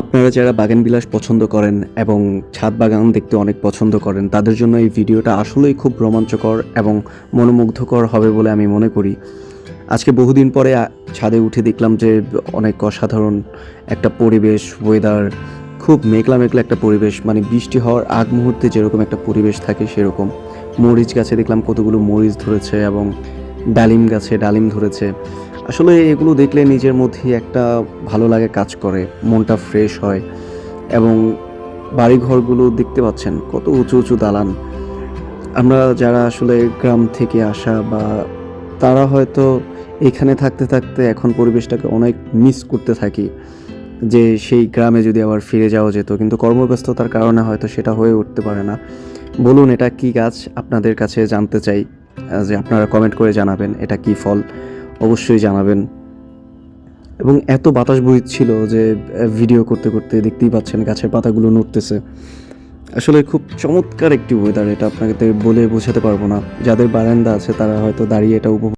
আপনারা যারা বাগানবিলাস পছন্দ করেন এবং ছাদ বাগান দেখতে অনেক পছন্দ করেন, তাদের জন্য এই ভিডিওটা আসলেই খুব রোমাঞ্চকর এবং মনোমুগ্ধকর হবে বলে আমি মনে করি। আজকে বহুদিন পরে ছাদে উঠে দেখলাম যে অনেক অসাধারণ একটা পরিবেশ, ওয়েদার, খুব মেঘলা মেঘলা একটা পরিবেশ, মানে বৃষ্টি হওয়ার আগ মুহূর্তে যেরকম একটা পরিবেশ থাকে সেরকম। মরিচ গাছে দেখলাম কতগুলো মরিচ ধরেছে এবং ডালিম গাছে ডালিম ধরেছে। আসলে এগুলো দেখলে নিজের মধ্যেই একটা ভালো লাগে কাজ করে, মনটা ফ্রেশ হয়। এবং বাড়িঘরগুলো দেখতে পাচ্ছেন কত উঁচু উঁচু দালান। আমরা যারা আসলে গ্রাম থেকে আসা বা তারা হয়তো এখানে থাকতে থাকতে এখন পরিবেশটাকে অনেক মিস করতে থাকি, যে সেই গ্রামে যদি আবার ফিরে যাওয়া যেত, কিন্তু কর্মব্যস্ততার কারণে হয়তো সেটা হয়ে উঠতে পারে না। বলুন এটা কি গাছ, আপনাদের কাছে জানতে চাই। যে আপনারা কমেন্ট করে জানাবেন এটা কি ফল, অবশ্যই জানাবেন। এবং এত বাতাস বইছিল যে ভিডিও করতে করতে দেখতেই পাচ্ছেন গাছের পাতাগুলো নড়তেছে। আসলে খুব চমৎকার একটি ওয়েদার, এটা আপনাকে বলে বোঝাতে পারবো না। যাদের বারান্দা আছে তারা হয়তো দাঁড়িয়ে এটা উপভোগ